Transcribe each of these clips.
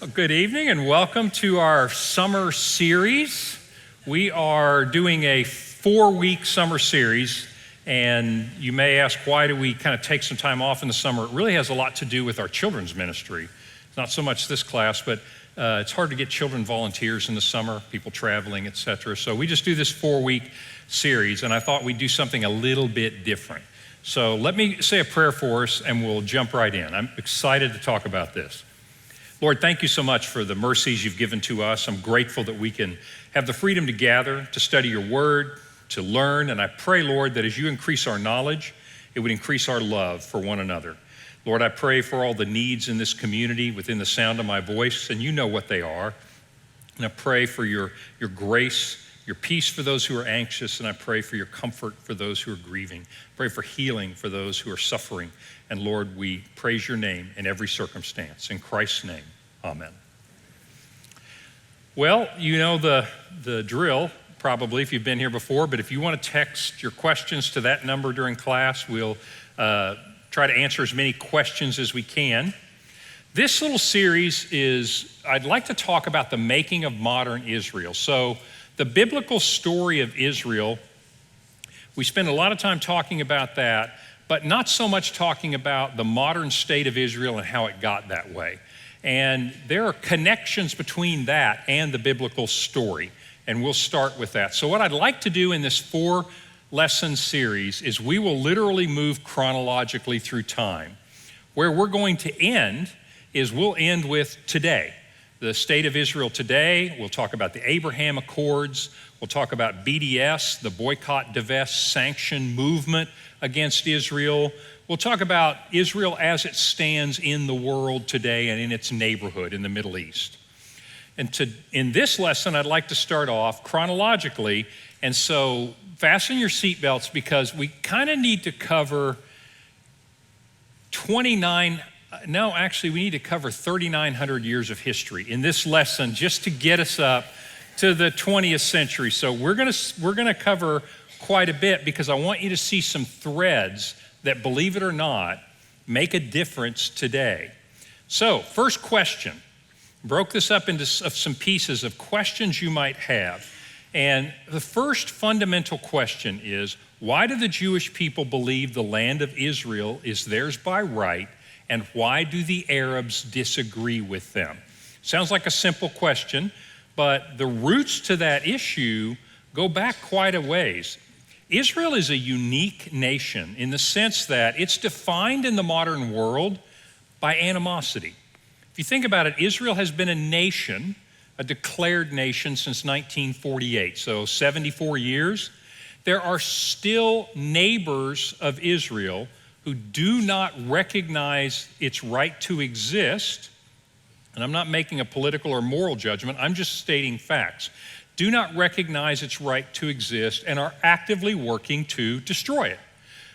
Well, good evening and welcome to our summer series. We are doing a 4-week summer series, and you may ask, why do we kind of take some time off in the summer? It really has a lot to do with our children's ministry. It's not so much this class, but it's hard to get children volunteers in the summer, people traveling, etc. So we just do this 4-week series, and I thought we'd do something a little bit different. So let me say a prayer for us, and we'll jump right in. I'm excited to talk about this. Lord, thank you so much for the mercies you've given to us. I'm grateful that we can have the freedom to gather, to study your word, to learn. And I pray, Lord, that as you increase our knowledge, it would increase our love for one another. Lord, I pray for all the needs in this community within the sound of my voice, and you know what they are. And I pray for your grace, your peace for those who are anxious, and I pray for your comfort for those who are grieving. Pray for healing for those who are suffering. And Lord, we praise your name in every circumstance. In Christ's name, amen. Well, you know the drill, probably, if you've been here before, but if you want to text your questions to that number during class, we'll try to answer as many questions as we can. This little series I'd like to talk about the making of modern Israel. So the biblical story of Israel, we spend a lot of time talking about that, but not so much talking about the modern state of Israel and how it got that way. And there are connections between that and the biblical story, and we'll start with that. So what I'd like to do in this 4-lesson series is we will literally move chronologically through time. Where we're going to end is we'll end with today. The state of Israel today. We'll talk about the Abraham Accords. We'll talk about BDS, the boycott, divest, sanction movement against Israel. We'll talk about Israel as it stands in the world today and in its neighborhood in the Middle East. And in this lesson, I'd like to start off chronologically. And so fasten your seatbelts because we kind of need to cover we need to cover 3,900 years of history in this lesson just to get us up to the 20th century. So we're gonna cover quite a bit because I want you to see some threads that, believe it or not, make a difference today. So first question, broke this up into some pieces of questions you might have. And the first fundamental question is, why do the Jewish people believe the land of Israel is theirs by right? And why do the Arabs disagree with them? Sounds like a simple question, but the roots to that issue go back quite a ways. Israel is a unique nation in the sense that it's defined in the modern world by animosity. If you think about it, Israel has been a nation, a declared nation since 1948, so 74 years. There are still neighbors of Israel who do not recognize its right to exist, and I'm not making a political or moral judgment, I'm just stating facts, do not recognize its right to exist and are actively working to destroy it.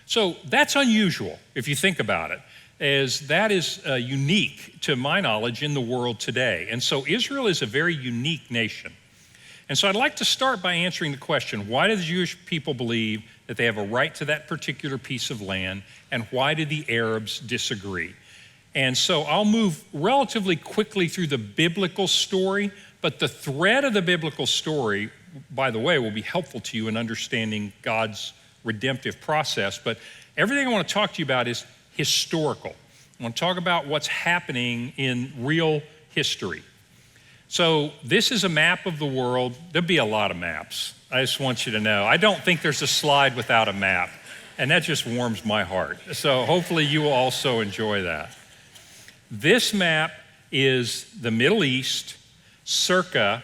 So that's unusual if you think about it, as that is unique to my knowledge in the world today. And so Israel is a very unique nation. And so I'd like to start by answering the question, why do the Jewish people believe that they have a right to that particular piece of land, and why do the Arabs disagree? And so I'll move relatively quickly through the biblical story, but the thread of the biblical story, by the way, will be helpful to you in understanding God's redemptive process. But everything I want to talk to you about is historical. I want to talk about what's happening in real history. So this is a map of the world. There'll be a lot of maps. I just want you to know. I don't think there's a slide without a map, and that just warms my heart. So hopefully you will also enjoy that. This map is the Middle East circa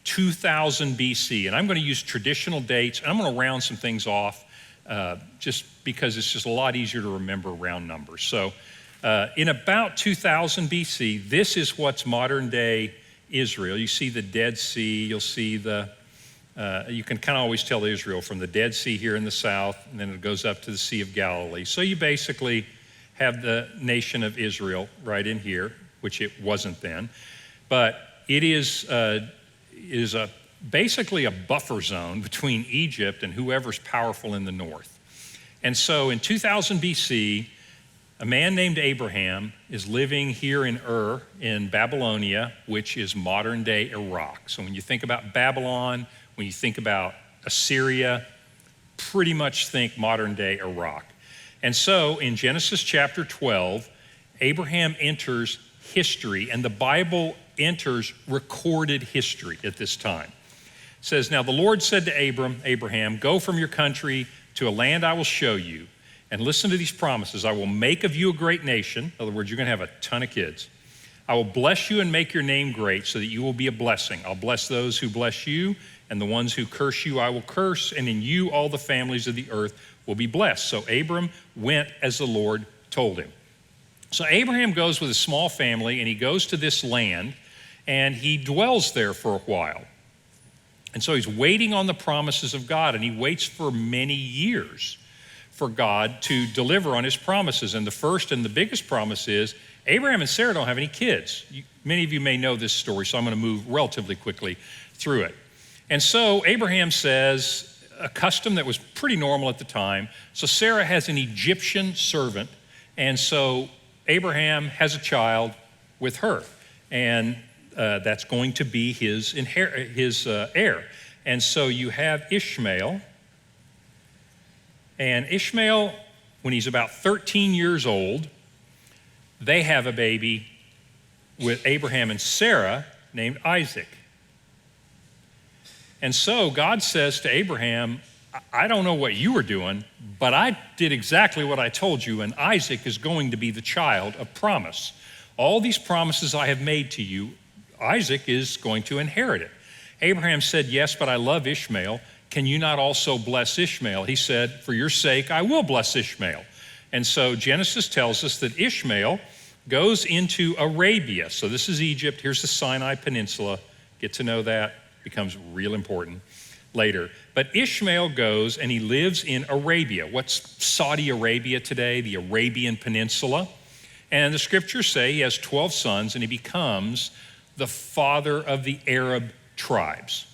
2000 BC, and I'm going to use traditional dates, and I'm going to round some things off just because it's just a lot easier to remember round numbers. So in about 2000 BC, this is what's modern day Israel. You see the Dead Sea, you'll see you can kind of always tell Israel from the Dead Sea here in the south, and then it goes up to the Sea of Galilee. So you basically have the nation of Israel right in here, which it wasn't then. But it is basically a buffer zone between Egypt and whoever's powerful in the north. And so in 2000 BC, A man named Abraham is living here in Ur in Babylonia, which is modern day Iraq. So when you think about Babylon, when you think about Assyria, pretty much think modern day Iraq. And so in Genesis chapter 12, Abraham enters history, and the Bible enters recorded history at this time. It says, now the Lord said to Abraham, go from your country to a land I will show you, and listen to these promises. I will make of you a great nation. In other words, you're going to have a ton of kids. I will bless you and make your name great so that you will be a blessing. I'll bless those who bless you, and the ones who curse you I will curse, and in you all the families of the earth will be blessed. So Abram went as the Lord told him. So Abraham goes with a small family, and he goes to this land, and he dwells there for a while. And so he's waiting on the promises of God, and he waits for many years for God to deliver on his promises. And the first and the biggest promise is Abraham and Sarah don't have any kids. Many of you may know this story, so I'm going to move relatively quickly through it. And so Abraham says a custom that was pretty normal at the time. So Sarah has an Egyptian servant, and so Abraham has a child with her, and that's going to be his heir. And so you have Ishmael. And Ishmael, when he's about 13 years old, they have a baby with Abraham and Sarah named Isaac. And so God says to Abraham, I don't know what you were doing, but I did exactly what I told you, and Isaac is going to be the child of promise. All these promises I have made to you, Isaac is going to inherit it. Abraham said, yes, but I love Ishmael. Can you not also bless Ishmael? He said, for your sake, I will bless Ishmael. And so Genesis tells us that Ishmael goes into Arabia. So this is Egypt. Here's the Sinai Peninsula. Get to know that. Becomes real important later. But Ishmael goes and he lives in Arabia. What's Saudi Arabia today? The Arabian Peninsula. And the scriptures say he has 12 sons and he becomes the father of the Arab tribes.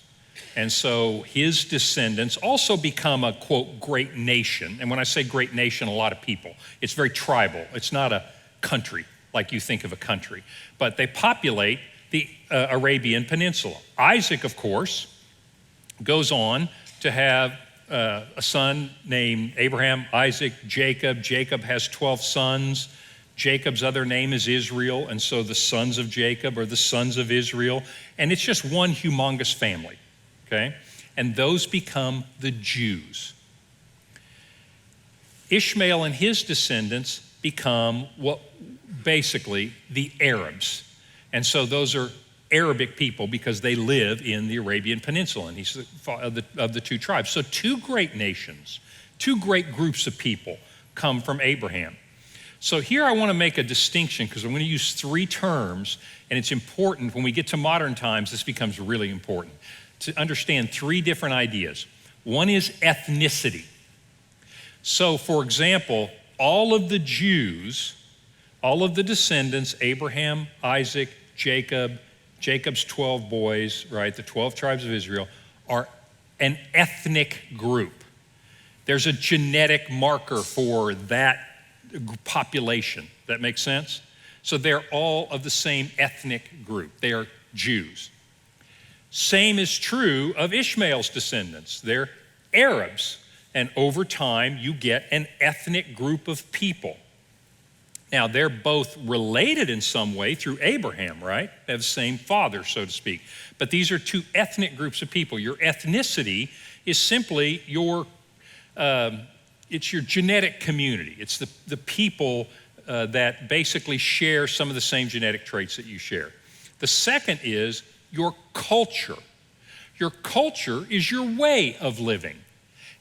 And so his descendants also become a, quote, great nation. And when I say great nation, a lot of people. It's very tribal. It's not a country like you think of a country. But they populate the Arabian Peninsula. Isaac, of course, goes on to have a son named Abraham, Isaac, Jacob. Jacob has 12 sons. Jacob's other name is Israel, and so the sons of Jacob are the sons of Israel. And it's just one humongous family. Okay? And those become the Jews. Ishmael and his descendants become what basically the Arabs. And so those are Arabic people because they live in the Arabian Peninsula, and he's of the two tribes. So two great nations, two great groups of people come from Abraham. So here I want to make a distinction because I'm going to use three terms, and it's important when we get to modern times, this becomes really important to understand three different ideas. One is ethnicity. So for example, all of the Jews, all of the descendants, Abraham, Isaac, Jacob, Jacob's 12 boys, right, the 12 tribes of Israel, are an ethnic group. There's a genetic marker for that population. That makes sense? So they're all of the same ethnic group. They are Jews. Same is true of Ishmael's descendants. They're Arabs. And over time, you get an ethnic group of people. Now, they're both related in some way through Abraham, right? They have the same father, so to speak. But these are two ethnic groups of people. Your ethnicity is simply it's your genetic community. It's the people that basically share some of the same genetic traits that you share. The second is your culture. Your culture is your way of living.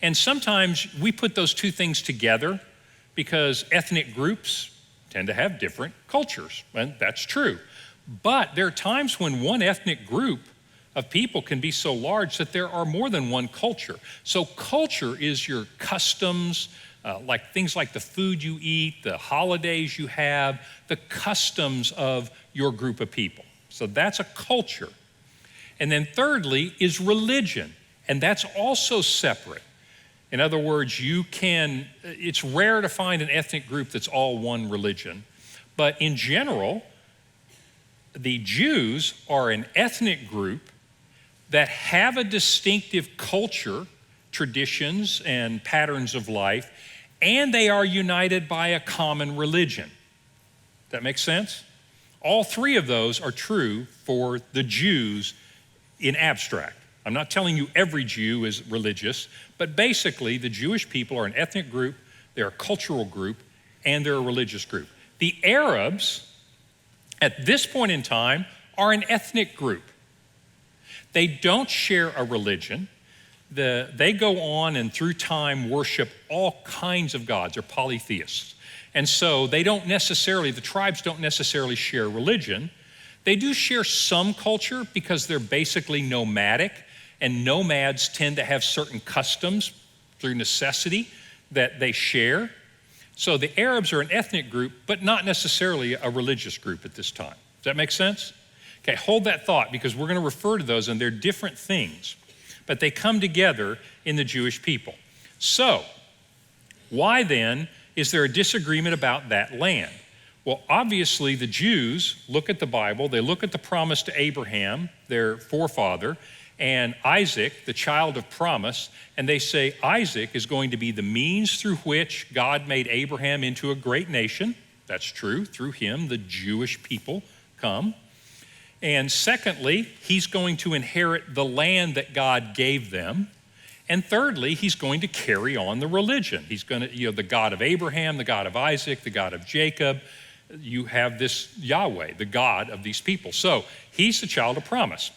And sometimes we put those two things together because ethnic groups tend to have different cultures, and that's true. But there are times when one ethnic group of people can be so large that there are more than one culture. So culture is your customs, like things like the food you eat, the holidays you have, the customs of your group of people. So that's a culture. And then thirdly is religion, and that's also separate. In other words, it's rare to find an ethnic group that's all one religion. But in general, the Jews are an ethnic group that have a distinctive culture, traditions, and patterns of life, and they are united by a common religion. That makes sense? All three of those are true for the Jews in abstract. I'm not telling you every Jew is religious, but basically the Jewish people are an ethnic group, they're a cultural group, and they're a religious group. The Arabs, at this point in time, are an ethnic group. They don't share a religion. They go on and through time worship all kinds of gods. They're polytheists. And so the tribes don't necessarily share religion. They do share some culture because they're basically nomadic, and nomads tend to have certain customs through necessity that they share. So the Arabs are an ethnic group, but not necessarily a religious group at this time. Does that make sense? Okay, hold that thought because we're going to refer to those and they're different things, but they come together in the Jewish people. So, why then is there a disagreement about that land? Well, obviously the Jews look at the Bible, they look at the promise to Abraham, their forefather, and Isaac, the child of promise, and they say Isaac is going to be the means through which God made Abraham into a great nation. That's true. Through him, the Jewish people come. And secondly, he's going to inherit the land that God gave them. And thirdly, he's going to carry on the religion. He's going to, the God of Abraham, the God of Isaac, the God of Jacob. You have this Yahweh, the God of these people. So he's the child of promise.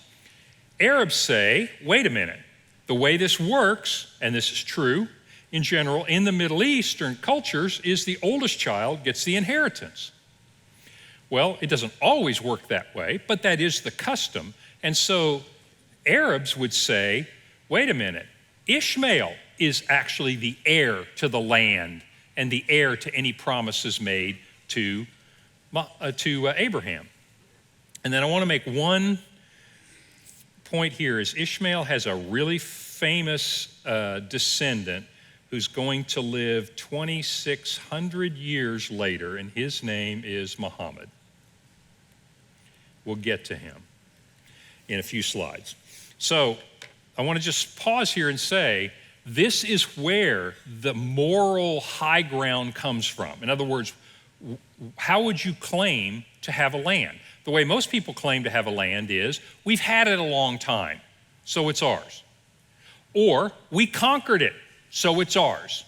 Arabs say, wait a minute, the way this works, and this is true in general, in the Middle Eastern cultures, is the oldest child gets the inheritance. Well, it doesn't always work that way, but that is the custom. And so Arabs would say, wait a minute, Ishmael is actually the heir to the land and the heir to any promises made to Abraham. And then I want to make one point here is Ishmael has a really famous descendant who's going to live 2,600 years later, and his name is Muhammad. We'll get to him in a few slides. So I want to just pause here and say, this is where the moral high ground comes from. In other words, how would you claim to have a land? The way most people claim to have a land is, we've had it a long time, so it's ours. Or, we conquered it, so it's ours.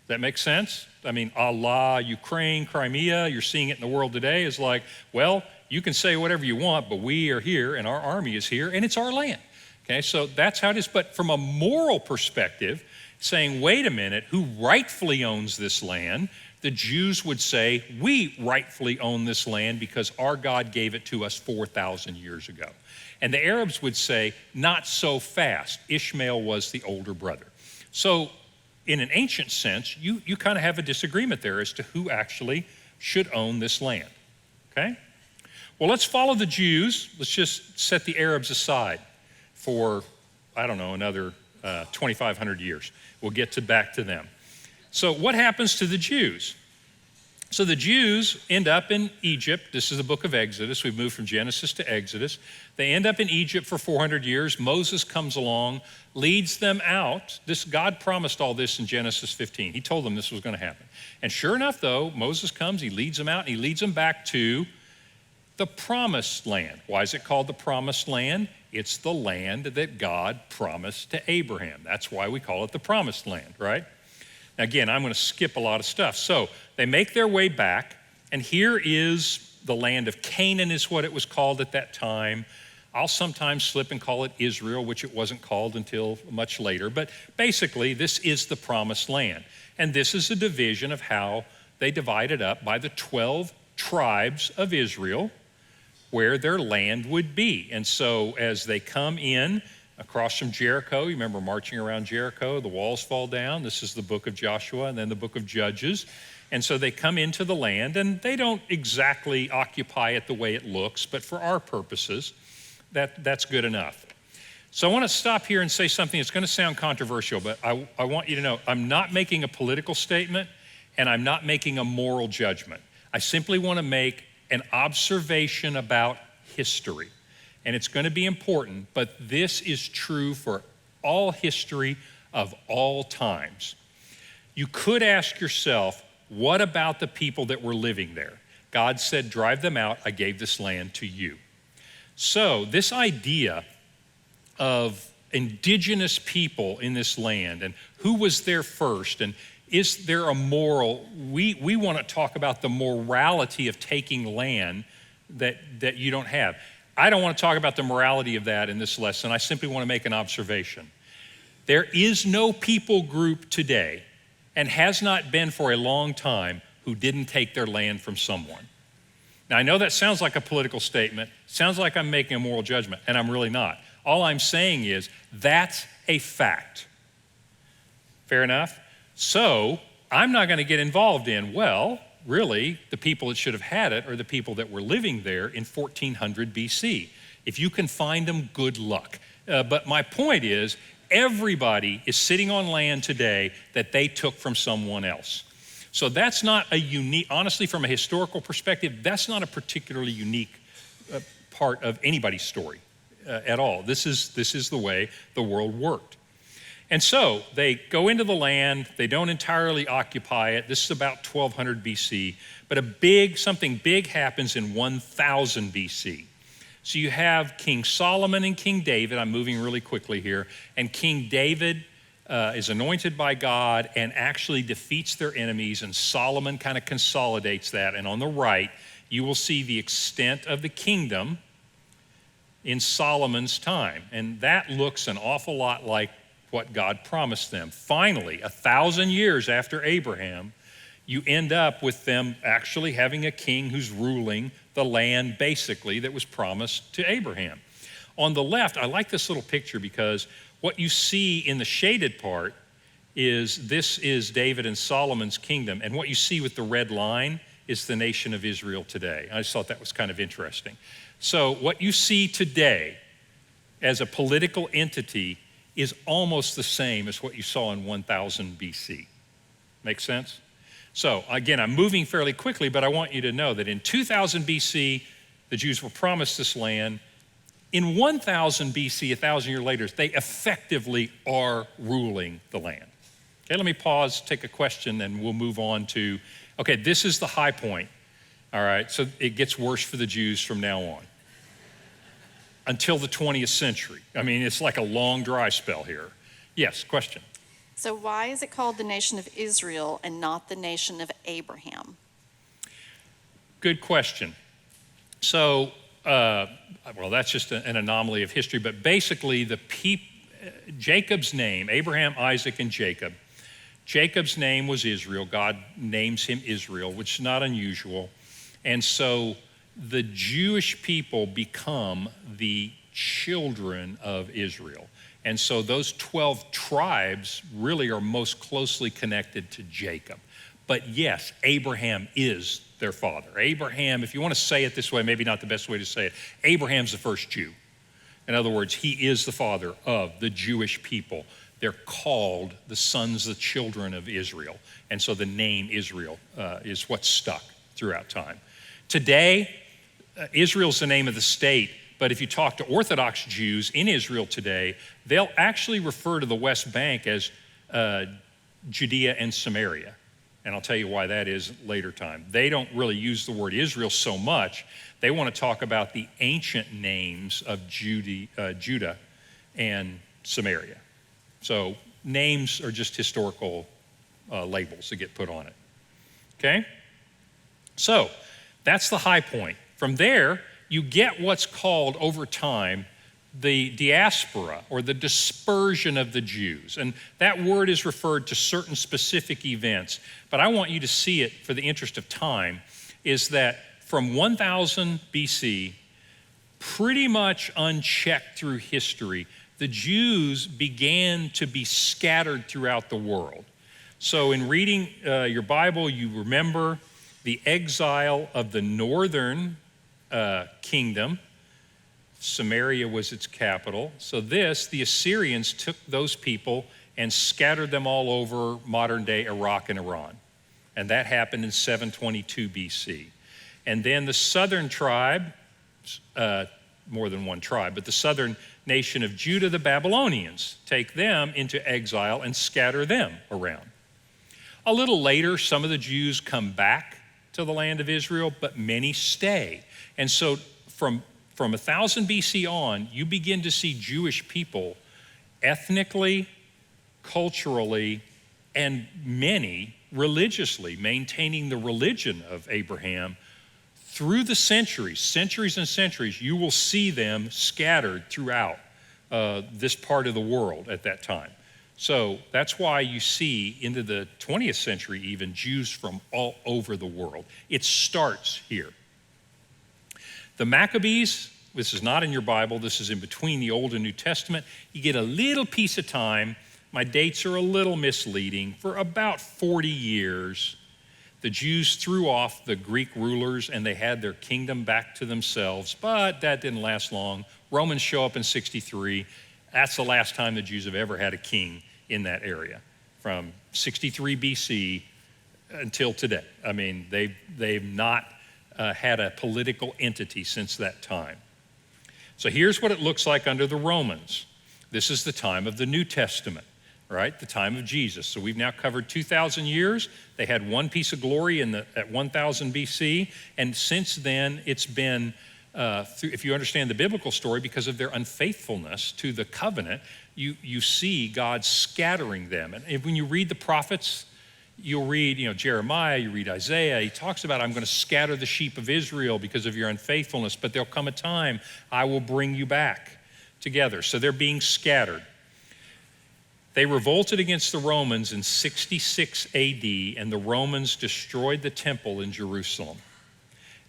That makes sense? I mean, a la Ukraine, Crimea, you're seeing it in the world today, is like, well, you can say whatever you want, but we are here, and our army is here, and it's our land. Okay, so that's how it is. But from a moral perspective, saying, wait a minute, who rightfully owns this land? The Jews would say, we rightfully own this land because our God gave it to us 4,000 years ago. And the Arabs would say, not so fast. Ishmael was the older brother. So in an ancient sense, you kind of have a disagreement there as to who actually should own this land, okay? Well, let's follow the Jews. Let's just set the Arabs aside for, another 2,500 years. We'll get back to them. So what happens to the Jews? So the Jews end up in Egypt. This is the book of Exodus. We've moved from Genesis to Exodus. They end up in Egypt for 400 years. Moses comes along, leads them out. God promised all this in Genesis 15. He told them this was going to happen. And sure enough, though, Moses comes, he leads them out, and he leads them back to the promised land. Why is it called the promised land? It's the land that God promised to Abraham. That's why we call it the promised land, right? Now, again, I'm going to skip a lot of stuff. So they make their way back, and here is the land of Canaan is what it was called at that time. I'll sometimes slip and call it Israel, which it wasn't called until much later. But basically, this is the promised land. And this is a division of how they divided up by the 12 tribes of Israel, where their land would be. And so as they come in across from Jericho, you remember marching around Jericho, the walls fall down. This is the book of Joshua and then the book of Judges. And so they come into the land, and they don't exactly occupy it the way it looks, but for our purposes, that's good enough. So I want to stop here and say something that's going to sound controversial, but I want you to know I'm not making a political statement and I'm not making a moral judgment. I simply want to make an observation about history. And it's going to be important, but this is true for all history of all times. You could ask yourself, what about the people that were living there? God said, drive them out, I gave this land to you. So this idea of indigenous people in this land and who was there first and is there a moral, we want to talk about the morality of taking land that you don't have. I don't want to talk about the morality of that in this lesson. I simply want to make an observation. There is no people group today, and has not been for a long time, who didn't take their land from someone. Now, I know that sounds like a political statement, sounds like I'm making a moral judgment, and I'm really not. All I'm saying is that's a fact. Fair enough? So I'm not going to get involved in, well, really, the people that should have had it are the people that were living there in 1400 BC. If you can find them, good luck. But my point is, everybody is sitting on land today that they took from someone else. So that's not a unique, honestly, from a historical perspective, that's not a particularly unique part of anybody's story at all. This is the way the world worked. And so they go into the land, they don't entirely occupy it. This is about 1200 BC, but something big happens in 1000 BC. So you have King Solomon and King David. I'm moving really quickly here. And King David is anointed by God and actually defeats their enemies, and Solomon kind of consolidates that. And on the right, you will see the extent of the kingdom in Solomon's time. And that looks an awful lot like what God promised them. Finally, 1,000 years after Abraham, you end up with them actually having a king who's ruling the land basically that was promised to Abraham. On the left, I like this little picture because what you see in the shaded part is this is David and Solomon's kingdom, and what you see with the red line is the nation of Israel today. I just thought that was kind of interesting. So what you see today as a political entity is almost the same as what you saw in 1000 BC. Make sense? So again, I'm moving fairly quickly, but I want you to know that in 2000 BC, the Jews were promised this land. In 1000 BC, 1,000 years later, they effectively are ruling the land. Okay, let me pause, take a question, and we'll move on to, okay, this is the high point. All right, so it gets worse for the Jews from now on until the 20th century. I mean, it's like a long dry spell here. Yes, question. So why is it called the nation of Israel and not the nation of Abraham? Good question. So, well, that's just an anomaly of history, but basically Jacob's name, Abraham, Isaac, and Jacob, Jacob's name was Israel. God names him Israel, which is not unusual. And so the Jewish people become the children of Israel. And so those 12 tribes really are most closely connected to Jacob. But yes, Abraham is their father. Abraham, if you want to say it this way, maybe not the best way to say it, Abraham's the first Jew. In other words, he is the father of the Jewish people. They're called the sons, the children of Israel. And so the name Israel is what's stuck throughout time. Today, Israel's the name of the state, but if you talk to Orthodox Jews in Israel today, they'll actually refer to the West Bank as Judea and Samaria. And I'll tell you why that is later time. They don't really use the word Israel so much. They want to talk about the ancient names of Judah and Samaria. So names are just historical labels that get put on it. Okay? So that's the high point. From there, you get what's called over time the diaspora or the dispersion of the Jews. And that word is referred to certain specific events. But I want you to see it for the interest of time, is that from 1000 BC, pretty much unchecked through history, the Jews began to be scattered throughout the world. So in reading your Bible, you remember the exile of the northern kingdom Samaria was its capital. So the Assyrians took those people and scattered them all over modern-day Iraq and Iran. And that happened in 722 BC. And then the southern tribe, more than one tribe, but the southern nation of Judah, the Babylonians, take them into exile and scatter them around. A little later, some of the Jews come back to the land of Israel, but many stay. And so from 1000 BC on, you begin to see Jewish people ethnically, culturally, and many religiously maintaining the religion of Abraham through the centuries and centuries. You will see them scattered throughout this part of the world at that time. So that's why you see into the 20th century even Jews from all over the world. It starts here. The Maccabees, this is not in your Bible, this is in between the Old and New Testament. You get a little piece of time. My dates are a little misleading. For about 40 years, the Jews threw off the Greek rulers and they had their kingdom back to themselves, but that didn't last long. Romans show up in 63. That's the last time the Jews have ever had a king in that area, from 63 BC until today. I mean, they've not had a political entity since that time. So here's what it looks like under the Romans. This is the time of the New Testament, right? The time of Jesus. So we've now covered 2,000 years. They had one piece of glory at 1000 BC, and since then it's been, if you understand the biblical story, because of their unfaithfulness to the covenant, you see God scattering them. And when you read the prophets, you'll read, Jeremiah, you read Isaiah, he talks about, I'm going to scatter the sheep of Israel because of your unfaithfulness, but there'll come a time I will bring you back together. So they're being scattered. They revolted against the Romans in 66 AD, and the Romans destroyed the temple in Jerusalem.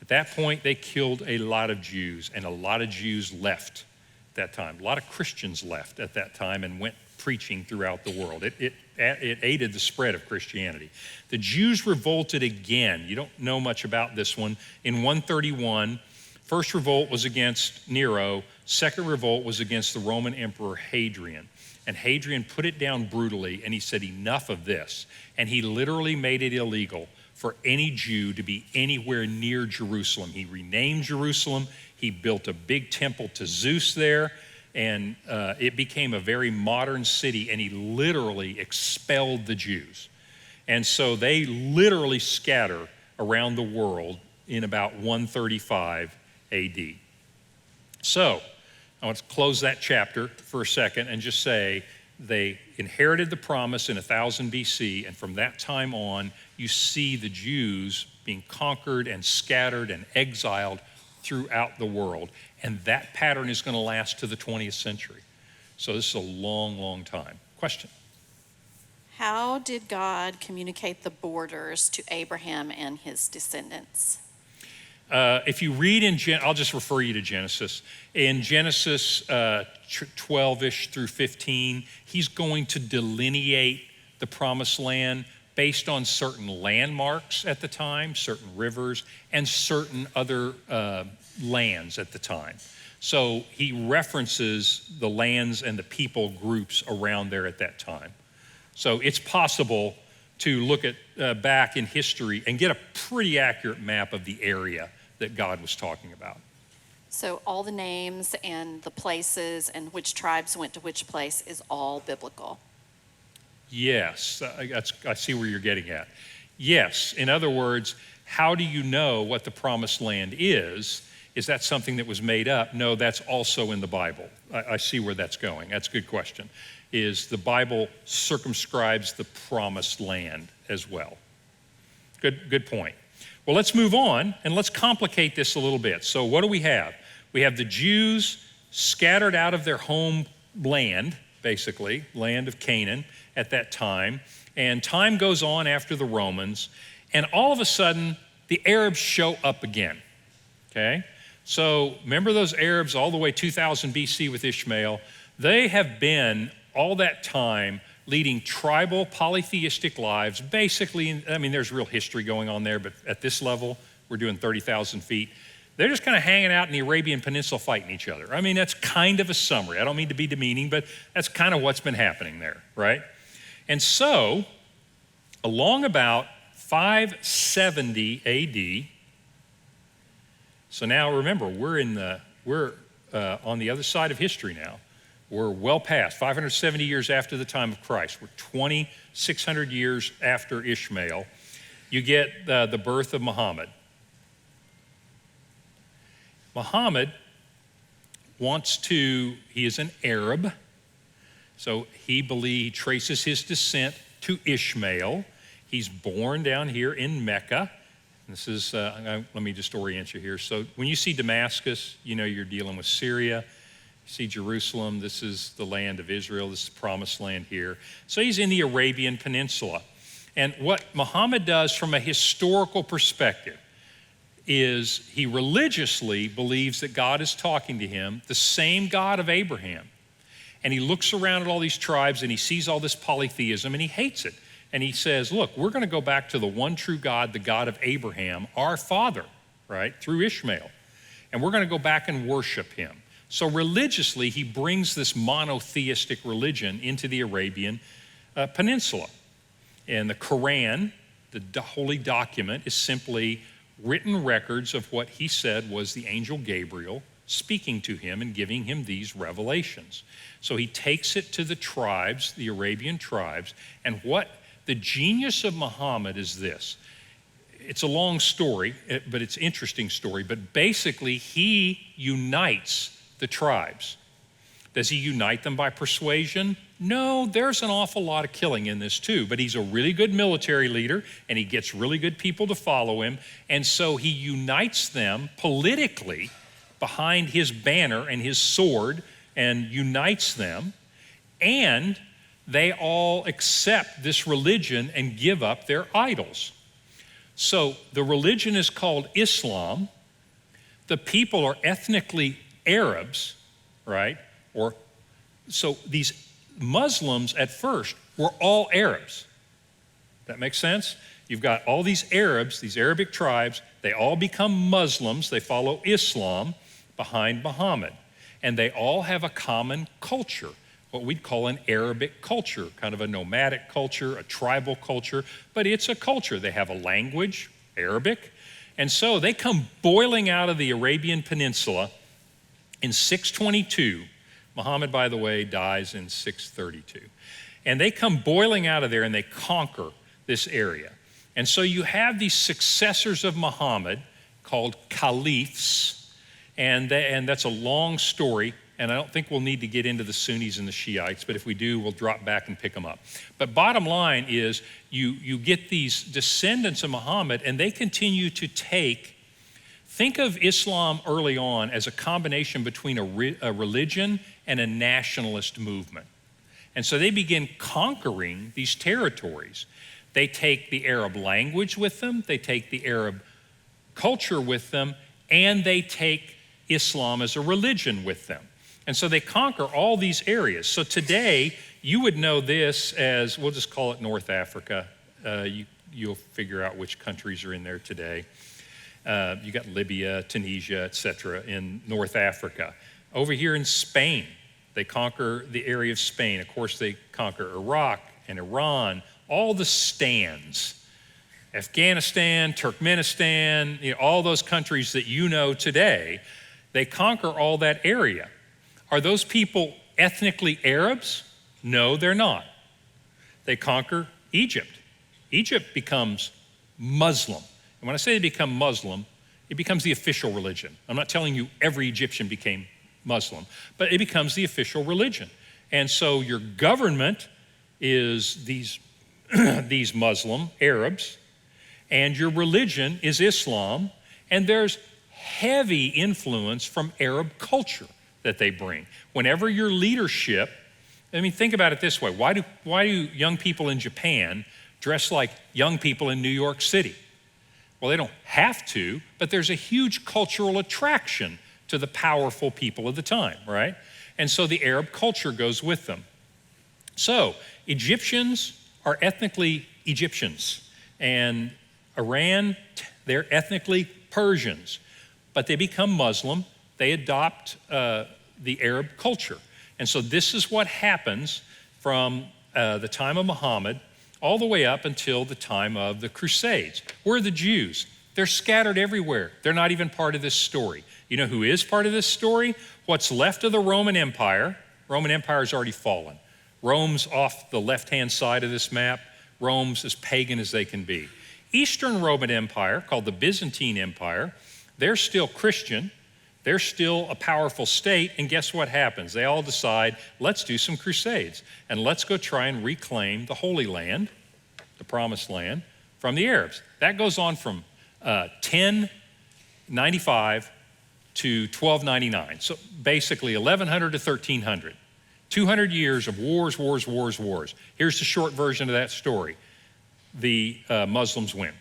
At that point, they killed a lot of Jews, and a lot of Jews left at that time. A lot of Christians left at that time and went preaching throughout the world. It aided the spread of Christianity. The Jews revolted again. You don't know much about this one. In 131, first revolt was against Nero. Second revolt was against the Roman Emperor Hadrian. And Hadrian put it down brutally, and he said, enough of this. And he literally made it illegal for any Jew to be anywhere near Jerusalem. He renamed Jerusalem. He built a big temple to Zeus there, and it became a very modern city, and he literally expelled the Jews. And so they literally scatter around the world in about 135 AD. So I want to close that chapter for a second and just say they inherited the promise in 1000 BC, and from that time on, you see the Jews being conquered and scattered and exiled throughout the world. And that pattern is going to last to the 20th century. So this is a long, long time. Question? How did God communicate the borders to Abraham and his descendants? If you read I'll just refer you to Genesis. In Genesis 12-ish through 15, he's going to delineate the promised land based on certain landmarks at the time, certain rivers, and certain other lands at the time. So he references the lands and the people groups around there at that time. So it's possible to look at back in history and get a pretty accurate map of the area that God was talking about. So all the names and the places and which tribes went to which place is all biblical. Yes, I see where you're getting at. Yes, in other words, how do you know what the promised land is? Is that something that was made up? No, that's also in the Bible. I see where that's going. That's a good question. Is the Bible circumscribes the promised land as well? Good point. Well, let's move on and let's complicate this a little bit. So what do we have? We have the Jews scattered out of their home land, basically, land of Canaan at that time. And time goes on after the Romans, and all of a sudden, the Arabs show up again, okay? So remember those Arabs all the way 2000 BC with Ishmael? They have been all that time leading tribal polytheistic lives. Basically, I mean, there's real history going on there, but at this level, we're doing 30,000 feet. They're just kind of hanging out in the Arabian Peninsula fighting each other. I mean, that's kind of a summary. I don't mean to be demeaning, but that's kind of what's been happening there, right? And so, along about 570 AD, so now remember, we're on the other side of history now. We're well past 570 years after the time of Christ. We're 2,600 years after Ishmael. You get the birth of Muhammad. Muhammad he is an Arab, so he traces his descent to Ishmael. He's born down here in Mecca. This is, let me just orient you here. So when you see Damascus, you know you're dealing with Syria. You see Jerusalem, this is the land of Israel. This is the promised land here. So he's in the Arabian Peninsula. And what Muhammad does from a historical perspective is he religiously believes that God is talking to him, the same God of Abraham. And he looks around at all these tribes and he sees all this polytheism and he hates it. And he says, look, we're going to go back to the one true God, the God of Abraham, our father, right, through Ishmael. And we're going to go back and worship him. So religiously, he brings this monotheistic religion into the Arabian Peninsula. And the Quran, the holy document, is simply written records of what he said was the angel Gabriel speaking to him and giving him these revelations. So he takes it to the tribes, the Arabian tribes, and what the genius of Muhammad is this. It's a long story, but it's an interesting story, but basically he unites the tribes. Does he unite them by persuasion? No, there's an awful lot of killing in this too, but he's a really good military leader and he gets really good people to follow him, and so he unites them politically behind his banner and his sword and unites them, and they all accept this religion and give up their idols. So the religion is called Islam. The people are ethnically Arabs, right? So these Muslims at first were all Arabs. That makes sense? You've got all these Arabs, these Arabic tribes, they all become Muslims, they follow Islam behind Muhammad. And they all have a common culture, what we'd call an Arabic culture, kind of a nomadic culture, a tribal culture, but it's a culture. They have a language, Arabic, and so they come boiling out of the Arabian Peninsula in 622. Muhammad, by the way, dies in 632. And they come boiling out of there and they conquer this area. And so you have these successors of Muhammad called caliphs, and that's a long story, and I don't think we'll need to get into the Sunnis and the Shiites, but if we do, we'll drop back and pick them up. But bottom line is you get these descendants of Muhammad, and they continue to think of Islam early on as a combination between a religion and a nationalist movement. And so they begin conquering these territories. They take the Arab language with them, they take the Arab culture with them, and they take Islam as a religion with them. And so they conquer all these areas. So today, you would know this as, we'll just call it North Africa. You'll figure out which countries are in there today. You got Libya, Tunisia, etc. in North Africa. Over here in Spain, they conquer the area of Spain. Of course, they conquer Iraq and Iran, all the stands. Afghanistan, Turkmenistan, all those countries that you know today, they conquer all that area. Are those people ethnically Arabs? No, they're not. They conquer Egypt. Egypt becomes Muslim. And when I say they become Muslim, it becomes the official religion. I'm not telling you every Egyptian became Muslim, but it becomes the official religion. And so your government is these Muslim Arabs, and your religion is Islam, and there's heavy influence from Arab culture that they bring. Whenever your leadership, think about it this way. Why do young people in Japan dress like young people in New York City? Well, they don't have to, but there's a huge cultural attraction to the powerful people of the time, right? And so the Arab culture goes with them. So Egyptians are ethnically Egyptians, and Iran, they're ethnically Persians. but they become Muslim. They adopt the Arab culture. And so this is what happens from the time of Muhammad all the way up until the time of the Crusades. Where are the Jews? They're scattered everywhere. They're not even part of this story. You know who is part of this story? What's left of the Roman Empire. Roman Empire has already fallen. Rome's off the left-hand side of this map. Rome's as pagan as they can be. Eastern Roman Empire, called the Byzantine Empire, they're still Christian. They're still a powerful state, and guess what happens? They all decide, let's do some crusades, and let's go try and reclaim the Holy Land, the Promised Land, from the Arabs. That goes on from 1095 to 1299, so basically 1100 to 1300. 200 years of wars, wars, wars, wars. Here's the short version of that story. The Muslims win.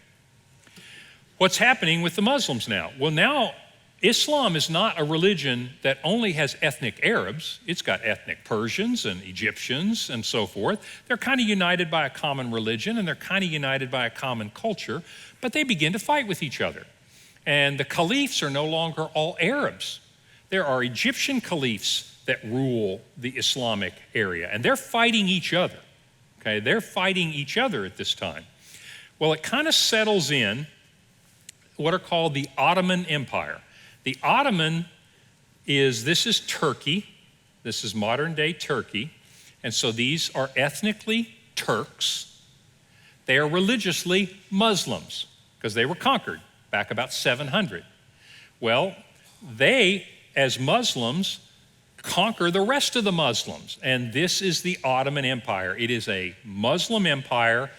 What's happening with the Muslims now? Well, now Islam is not a religion that only has ethnic Arabs. It's got ethnic Persians and Egyptians and so forth. They're kind of united by a common religion, and they're kind of united by a common culture, but they begin to fight with each other. And the caliphs are no longer all Arabs. There are Egyptian caliphs that rule the Islamic area, and they're fighting each other. Okay, they're fighting each other at this time. Well, it kind of settles in what are called the Ottoman Empire. The Ottoman this is Turkey. This is modern day Turkey. And so these are ethnically Turks. They are religiously Muslims because they were conquered back about 700. Well, they, as Muslims, conquer the rest of the Muslims. And this is the Ottoman Empire. It is a Muslim empire.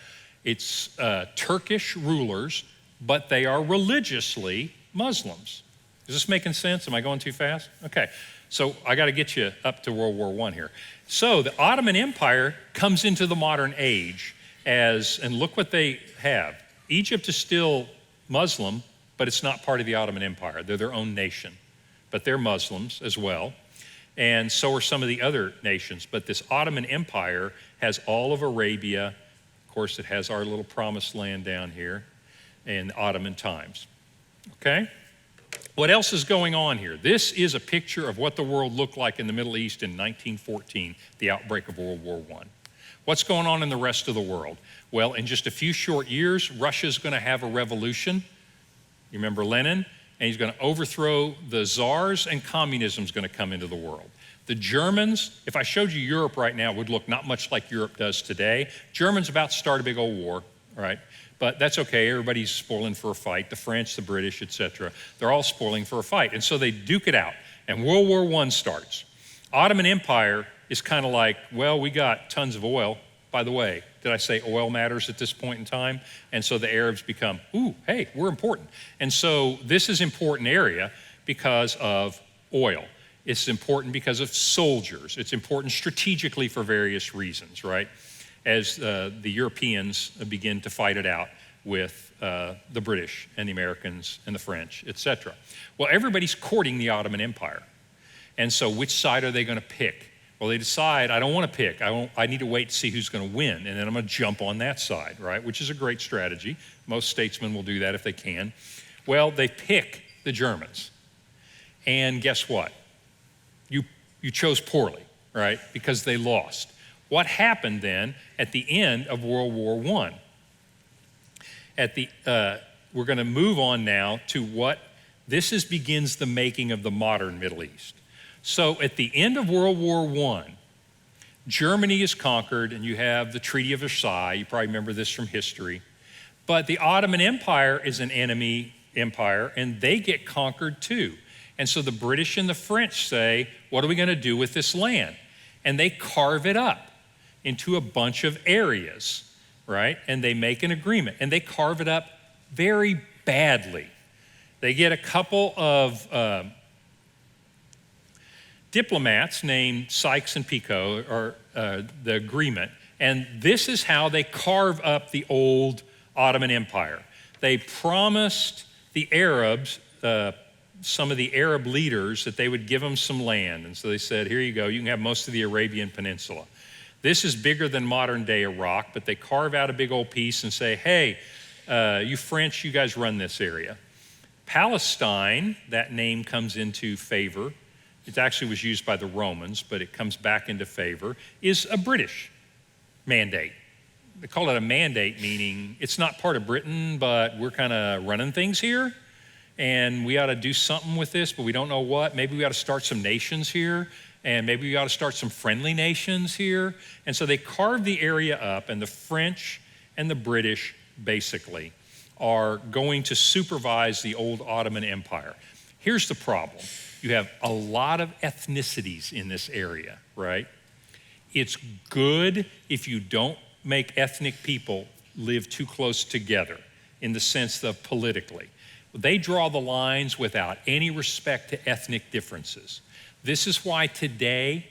It's Turkish rulers, but they are religiously Muslims. Is this making sense? Am I going too fast? Okay, so I got to get you up to World War I here. So the Ottoman Empire comes into the modern age and look what they have. Egypt is still Muslim, but it's not part of the Ottoman Empire. They're their own nation, but they're Muslims as well. And so are some of the other nations. But this Ottoman Empire has all of Arabia. Of course, it has our little promised land down here in Ottoman times. Okay? What else is going on here? This is a picture of what the world looked like in the Middle East in 1914, the outbreak of World War I. What's going on in the rest of the world? Well, in just a few short years, Russia's going to have a revolution. You remember Lenin? And he's going to overthrow the czars, and communism's going to come into the world. The Germans, if I showed you Europe right now, would look not much like Europe does today. Germans about to start a big old war, all right? But that's okay, everybody's spoiling for a fight. The French, the British, etc. They're all spoiling for a fight. And so they duke it out, and World War I starts. Ottoman Empire is kind of like, well, we got tons of oil. By the way, did I say oil matters at this point in time? And so the Arabs become, ooh, hey, we're important. And so this is an important area because of oil. It's important because of soldiers. It's important strategically for various reasons, right? As the Europeans begin to fight it out with the British and the Americans and the French, etc. Well, everybody's courting the Ottoman Empire. And so which side are they going to pick? Well, they decide, I don't want to pick. I need to wait to see who's going to win, and then I'm going to jump on that side, right? Which is a great strategy. Most statesmen will do that if they can. Well, they pick the Germans. And guess what? You chose poorly, right? Because they lost. What happened then at the end of World War I? We're going to move on now to what begins the making of the modern Middle East. So at the end of World War I, Germany is conquered, and you have the Treaty of Versailles. You probably remember this from history. But the Ottoman Empire is an enemy empire, and they get conquered too. And so the British and the French say, what are we going to do with this land? And they carve it up into a bunch of areas, right? And they make an agreement, and they carve it up very badly. They get a couple of diplomats named Sykes and Picot, or the agreement, and this is how they carve up the old Ottoman Empire. They promised the Arabs, some of the Arab leaders, that they would give them some land. And so they said, here you go, you can have most of the Arabian Peninsula. This is bigger than modern day Iraq, but they carve out a big old piece and say, hey, you French, you guys run this area. Palestine, that name comes into favor. It actually was used by the Romans, but it comes back into favor, is a British mandate. They call it a mandate, meaning it's not part of Britain, but we're kind of running things here, and we ought to do something with this, but we don't know what. Maybe we ought to start some nations here, and maybe we ought to start some friendly nations here. And so they carved the area up, and the French and the British, basically, are going to supervise the old Ottoman Empire. Here's the problem. You have a lot of ethnicities in this area, right? It's good if you don't make ethnic people live too close together in the sense of politically. They draw the lines without any respect to ethnic differences. This is why today,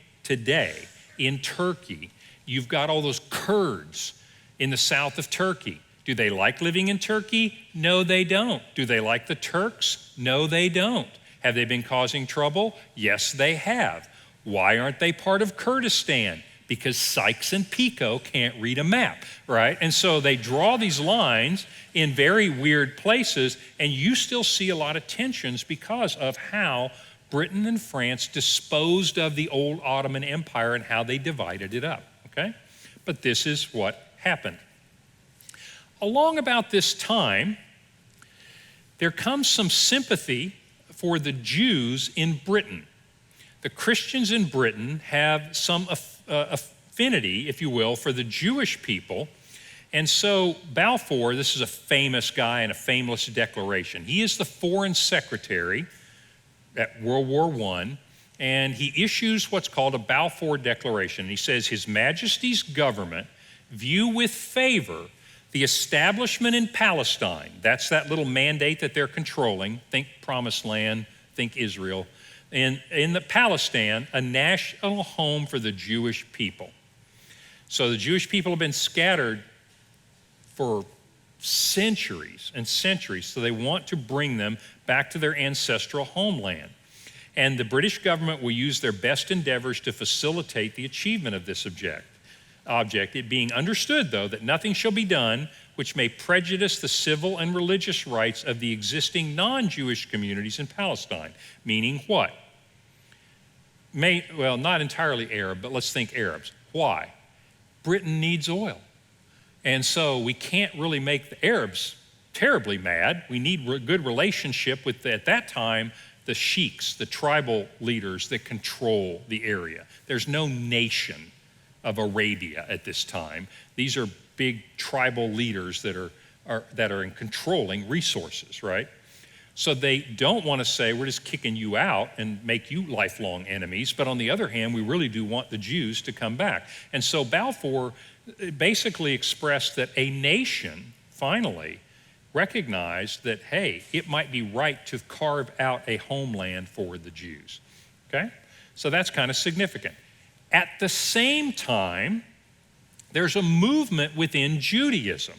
in Turkey, you've got all those Kurds in the south of Turkey. Do they like living in Turkey? No, they don't. Do they like the Turks? No, they don't. Have they been causing trouble? Yes, they have. Why aren't they part of Kurdistan? Because Sykes and Picot can't read a map, right? And so they draw these lines in very weird places, and you still see a lot of tensions because of how Britain and France disposed of the old Ottoman Empire and how they divided it up, okay? But this is what happened. Along about this time, there comes some sympathy for the Jews in Britain. The Christians in Britain have some affinity, if you will, for the Jewish people. And so Balfour, this is a famous guy and a famous declaration. He is the foreign secretary at World War I, and he issues what's called a Balfour Declaration. He says, His Majesty's government view with favor the establishment in Palestine. That's that little mandate that they're controlling. Think Promised Land, think Israel. And in the Palestine, a national home for the Jewish people. So the Jewish people have been scattered for centuries and centuries, so they want to bring them back to their ancestral homeland. And the British government will use their best endeavors to facilitate the achievement of this object, it being understood, though, that nothing shall be done which may prejudice the civil and religious rights of the existing non-Jewish communities in Palestine. Meaning what? Well, not entirely Arab, but let's think Arabs. Why? Britain needs oil. And so we can't really make the Arabs terribly mad. We need a good relationship with, at that time, the sheiks, the tribal leaders that control the area. There's no nation of Arabia at this time. These are big tribal leaders that are in controlling resources, right? So they don't want to say, we're just kicking you out and make you lifelong enemies, but on the other hand, we really do want the Jews to come back. And so Balfour basically expressed that a nation finally recognized that, hey, it might be right to carve out a homeland for the Jews, okay? So that's kind of significant. At the same time, there's a movement within Judaism.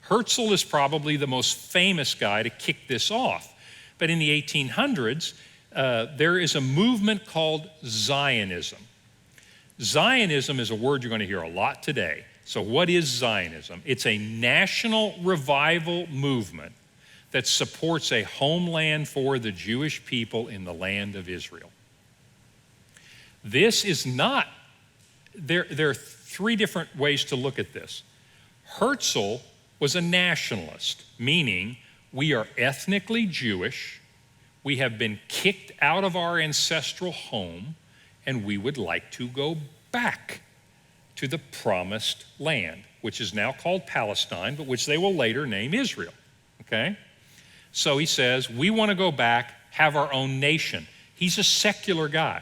Herzl is probably the most famous guy to kick this off. But in the 1800s, there is a movement called Zionism. Zionism is a word you're going to hear a lot today. So what is Zionism? It's a national revival movement that supports a homeland for the Jewish people in the land of Israel. This is not, there are three different ways to look at this. Herzl was a nationalist, meaning we are ethnically Jewish, we have been kicked out of our ancestral home, and we would like to go back to the promised land, which is now called Palestine, but which they will later name Israel, okay? So he says, we want to go back, have our own nation. He's a secular guy,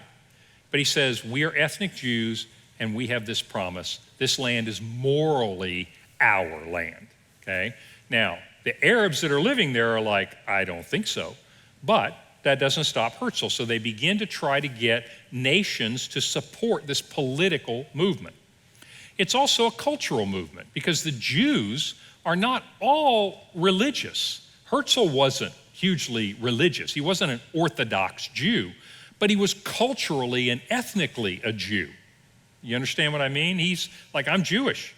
but he says, we are ethnic Jews, and we have this promise. This land is morally our land, okay? Now, the Arabs that are living there are like, I don't think so. But that doesn't stop Herzl. So they begin to try to get nations to support this political movement. It's also a cultural movement because the Jews are not all religious. Herzl wasn't hugely religious. He wasn't an Orthodox Jew, but he was culturally and ethnically a Jew. You understand what I mean? He's like, I'm Jewish.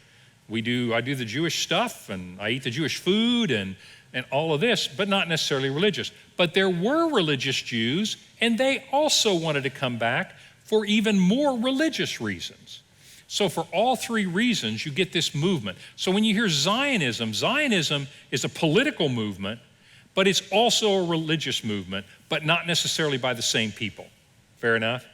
I do the Jewish stuff, and I eat the Jewish food, and and all of this, but not necessarily religious. But there were religious Jews, and they also wanted to come back for even more religious reasons. So for all three reasons, you get this movement. So when you hear Zionism, Zionism is a political movement, but it's also a religious movement, but not necessarily by the same people. Fair enough?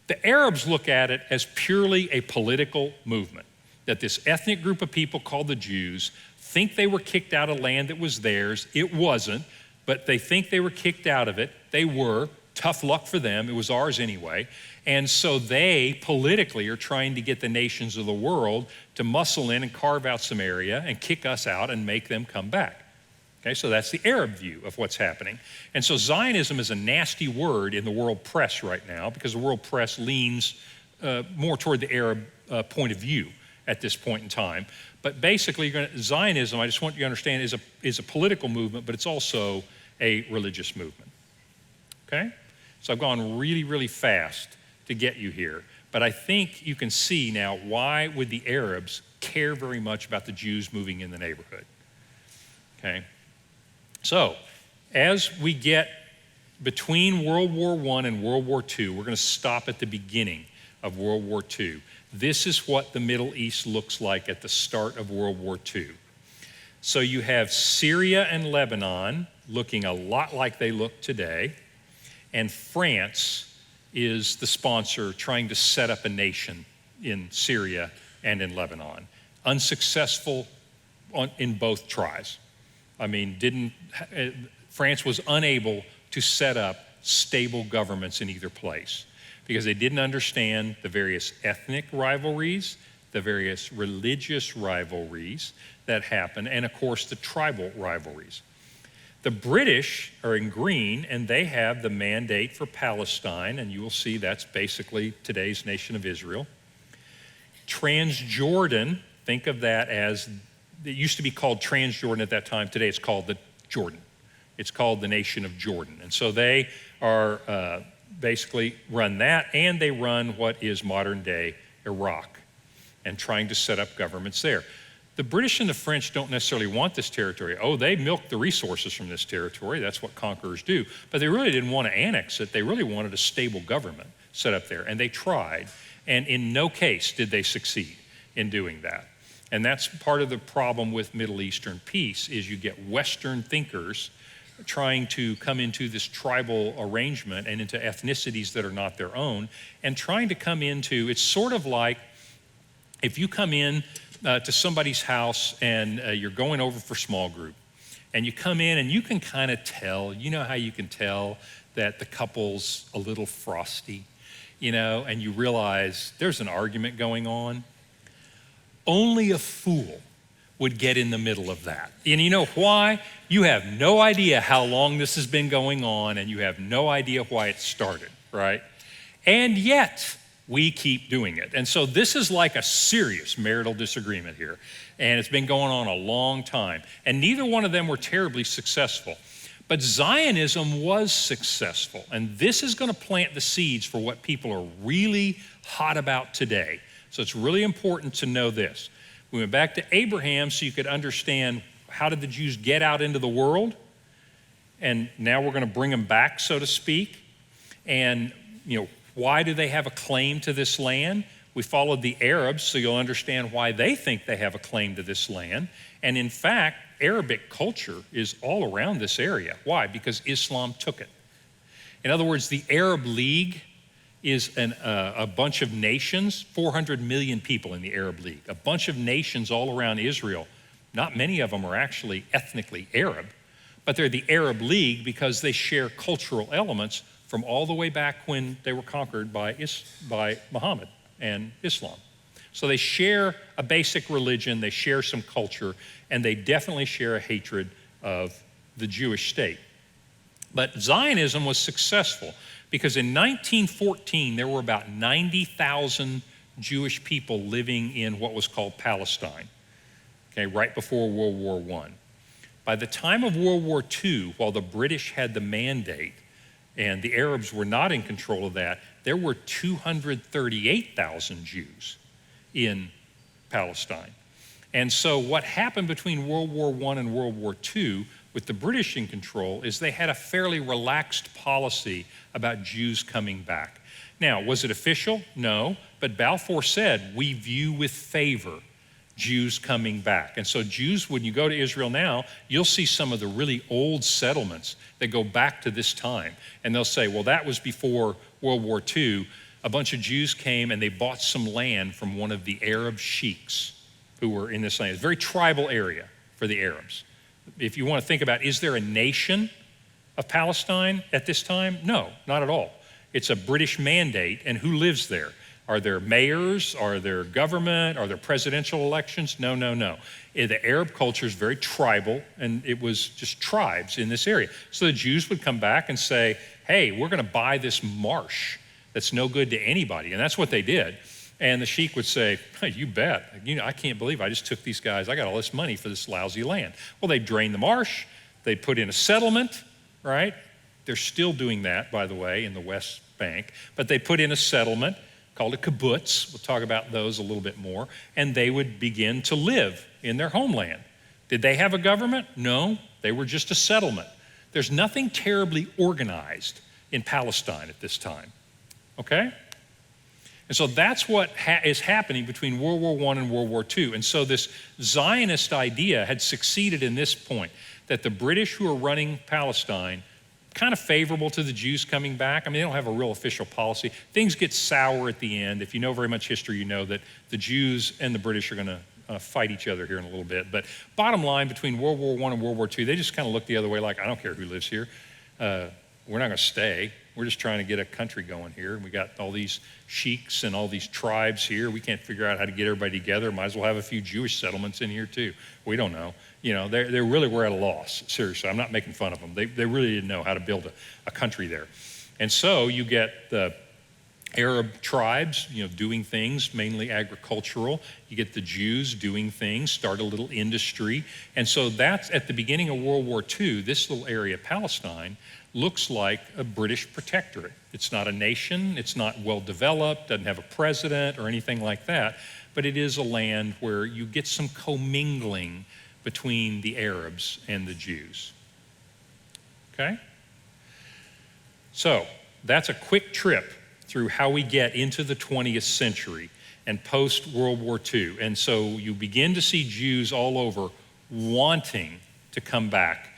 The Arabs look at it as purely a political movement, that this ethnic group of people called the Jews think they were kicked out of land that was theirs. It wasn't, but they think they were kicked out of it. They were. Tough luck for them. It was ours anyway. And so they politically are trying to get the nations of the world to muscle in and carve out some area and kick us out and make them come back. Okay, so that's the Arab view of what's happening. And so Zionism is a nasty word in the world press right now because the world press leans more toward the Arab point of view at this point in time. But basically, Zionism, I just want you to understand, is a political movement, but it's also a religious movement. Okay? So I've gone really, really fast to get you here. But I think you can see now why would the Arabs care very much about the Jews moving in the neighborhood. Okay? So, as we get between World War I and World War II, we're going to stop at the beginning of World War II. This is what the Middle East looks like at the start of World War II. So you have Syria and Lebanon looking a lot like they look today, and France is the sponsor trying to set up a nation in Syria and in Lebanon. Unsuccessful in both tries. I mean, France was unable to set up stable governments in either place because they didn't understand the various ethnic rivalries, the various religious rivalries that happen, and of course the tribal rivalries. The British are in green, and they have the mandate for Palestine, and you will see that's basically today's nation of Israel. Transjordan, think of that as, it used to be called Transjordan at that time. Today it's called the Jordan. It's called the nation of Jordan. And so they are basically run that, and they run what is modern day Iraq and trying to set up governments there. The British and the French don't necessarily want this territory. Oh, they milked the resources from this territory. That's what conquerors do. But they really didn't want to annex it. They really wanted a stable government set up there. And they tried. And in no case did they succeed in doing that. And that's part of the problem with Middle Eastern peace is you get Western thinkers trying to come into this tribal arrangement and into ethnicities that are not their own and trying to come into, it's sort of like if you come in to somebody's house and you're going over for small group and you come in and you can kind of tell, you know how you can tell that the couple's a little frosty, you know, and you realize there's an argument going on. Only a fool would get in the middle of that. And you know why? You have no idea how long this has been going on and you have no idea why it started, right? And yet, we keep doing it. And so this is like a serious marital disagreement here. And it's been going on a long time. And neither one of them were terribly successful. But Zionism was successful. And this is going to plant the seeds for what people are really hot about today. So it's really important to know this. We went back to Abraham so you could understand how did the Jews get out into the world? And now we're going to bring them back, so to speak. And, you know, why do they have a claim to this land? We followed the Arabs, so you'll understand why they think they have a claim to this land. And in fact, Arabic culture is all around this area. Why? Because Islam took it. In other words, the Arab League is a bunch of nations, 400 million people in the Arab League, a bunch of nations all around Israel. Not many of them are actually ethnically Arab, but they're the Arab League because they share cultural elements from all the way back when they were conquered by Muhammad and Islam. So they share a basic religion, they share some culture, and they definitely share a hatred of the Jewish state. But Zionism was successful because in 1914, there were about 90,000 Jewish people living in what was called Palestine, okay, right before World War I. By the time of World War II, while the British had the mandate and the Arabs were not in control of that, there were 238,000 Jews in Palestine. And so what happened between World War I and World War II, with the British in control is they had a fairly relaxed policy about Jews coming back. Now, was it official? No, but Balfour said, we view with favor Jews coming back. And so Jews, when you go to Israel now, you'll see some of the really old settlements that go back to this time. And they'll say, well, that was before World War II. A bunch of Jews came and they bought some land from one of the Arab sheiks who were in this land. It's a very tribal area for the Arabs. If you want to think about, is there a nation of Palestine at this time? No, not at all. It's a British mandate, and who lives there? Are there mayors? Are there government? Are there presidential elections? No, no, no. The Arab culture is very tribal, and it was just tribes in this area. So the Jews would come back and say, hey, we're going to buy this marsh that's no good to anybody, and that's what they did. And the sheik would say, hey, you bet. I can't believe I just took these guys. I got all this money for this lousy land. Well, they'd drain the marsh. They'd put in a settlement, right? They're still doing that, by the way, in the West Bank. But they put in a settlement called a kibbutz. We'll talk about those a little bit more. And they would begin to live in their homeland. Did they have a government? No, they were just a settlement. There's nothing terribly organized in Palestine at this time, okay? And so that's what is happening between World War I and World War II. And so this Zionist idea had succeeded in this point, that the British who are running Palestine, kind of favorable to the Jews coming back. I mean, they don't have a real official policy. Things get sour at the end. If you know very much history, you know that the Jews and the British are going to fight each other here in a little bit. But bottom line, between World War I and World War II, they just kind of look the other way like, I don't care who lives here. We're not going to stay. We're just trying to get a country going here. We got all these sheiks and all these tribes here. We can't figure out how to get everybody together. Might as well have a few Jewish settlements in here too. We don't know. They really were at a loss. Seriously, I'm not making fun of them. They really didn't know how to build a country there. And so you get the Arab tribes, doing things, mainly agricultural. You get the Jews doing things, start a little industry. And so that's at the beginning of World War II, this little area, Palestine, looks like a British protectorate. It's not a nation, it's not well developed, doesn't have a president or anything like that, but it is a land where you get some commingling between the Arabs and the Jews. Okay? So that's a quick trip through how we get into the 20th century and post-World War II. And so you begin to see Jews all over wanting to come back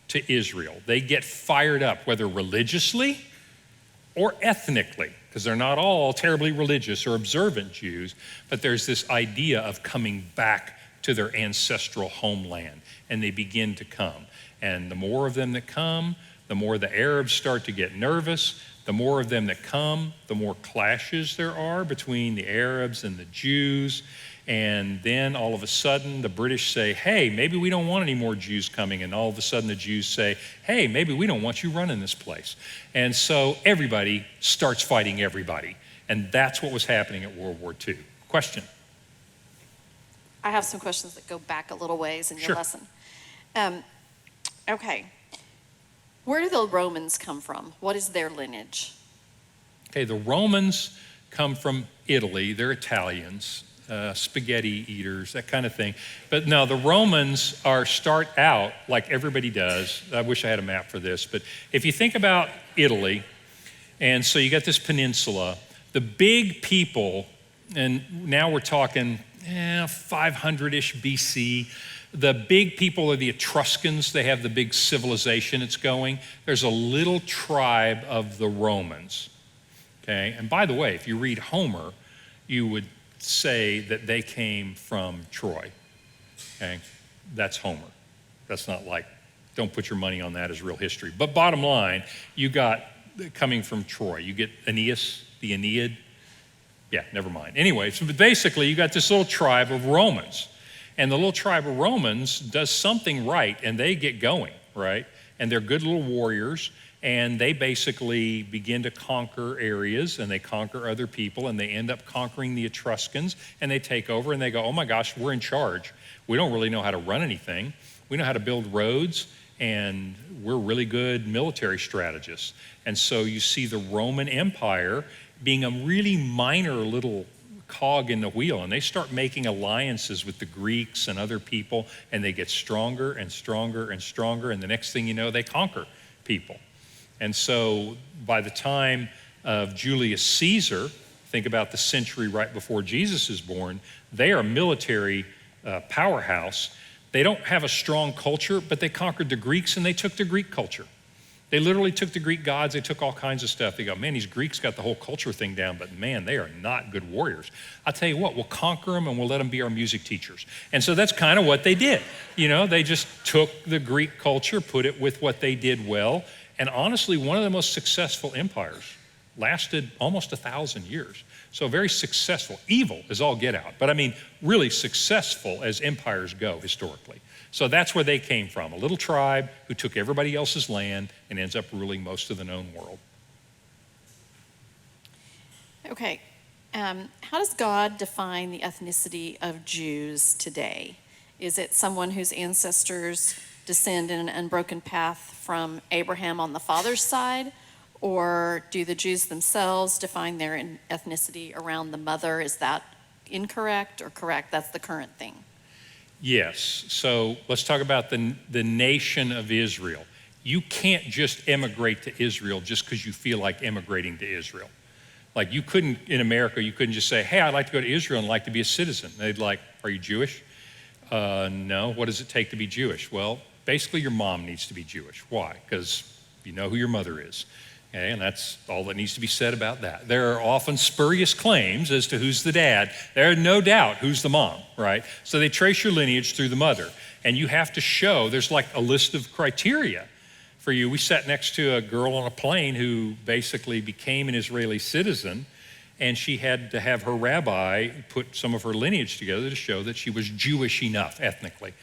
to Israel. They get fired up, whether religiously or ethnically, because they're not all terribly religious or observant Jews, but there's this idea of coming back to their ancestral homeland, and they begin to come. And the more of them that come, the more the Arabs start to get nervous. The more of them that come, the more clashes there are between the Arabs and the Jews. And then all of a sudden, the British say, hey, maybe we don't want any more Jews coming. And all of a sudden, the Jews say, hey, maybe we don't want you running this place. And so everybody starts fighting everybody. And that's what was happening at World War II. Question? I have some questions that go back a little ways in your Sure. lesson. Okay. Where do the Romans come from? What is their lineage? Okay, the Romans come from Italy. They're Italians, spaghetti eaters, that kind of thing. But no, the Romans start out like everybody does. I wish I had a map for this, but if you think about Italy, and so you got this peninsula, the big people, and now we're talking 500-ish BC, the big people are the Etruscans. They have the big civilization it's going. There's a little tribe of the Romans, okay? And by the way, if you read Homer, you would say that they came from Troy, okay? That's Homer. That's not like, don't put your money on that as real history. But bottom line, you got coming from Troy. You get Aeneas, the Aeneid. Yeah, never mind. Anyway, so basically you got this little tribe of Romans. And the little tribe of Romans does something right, and they get going, right? And they're good little warriors, and they basically begin to conquer areas, and they conquer other people, and they end up conquering the Etruscans, and they take over, and they go, oh my gosh, we're in charge. We don't really know how to run anything. We know how to build roads, and we're really good military strategists. And so you see the Roman Empire being a really minor little cog in the wheel, and they start making alliances with the Greeks and other people, and they get stronger and stronger and stronger, and the next thing you know, they conquer people. And so by the time of Julius Caesar, think about the century right before Jesus is born, they are a military powerhouse. They don't have a strong culture, but they conquered the Greeks and they took the Greek culture. They literally took the Greek gods, they took all kinds of stuff. They go, man, these Greeks got the whole culture thing down, but man, they are not good warriors. I'll tell you what, we'll conquer them and we'll let them be our music teachers. And so that's kind of what they did. They just took the Greek culture, put it with what they did well, and honestly, one of the most successful empires. Lasted almost 1,000 years. So very successful. Evil is all get out, but I mean really successful as empires go historically. So that's where they came from, a little tribe who took everybody else's land and ends up ruling most of the known world. Okay, how does God define the ethnicity of Jews today? Is it someone whose ancestors descend in an unbroken path from Abraham on the father's side? Or do the Jews themselves define their ethnicity around the mother? Is that incorrect or correct? That's the current thing. Yes, so let's talk about the nation of Israel. You can't just emigrate to Israel just because you feel like emigrating to Israel. Like you couldn't, in America, you couldn't just say, hey, I'd like to go to Israel and like to be a citizen. They'd like, are you Jewish? No, what does it take to be Jewish? Well, basically your mom needs to be Jewish. Why? Because you know who your mother is. Okay, and that's all that needs to be said about that. There are often spurious claims as to who's the dad. There are no doubt who's the mom, right? So they trace your lineage through the mother. And you have to show, there's like a list of criteria for you. We sat next to a girl on a plane who basically became an Israeli citizen, and she had to have her rabbi put some of her lineage together to show that she was Jewish enough ethnically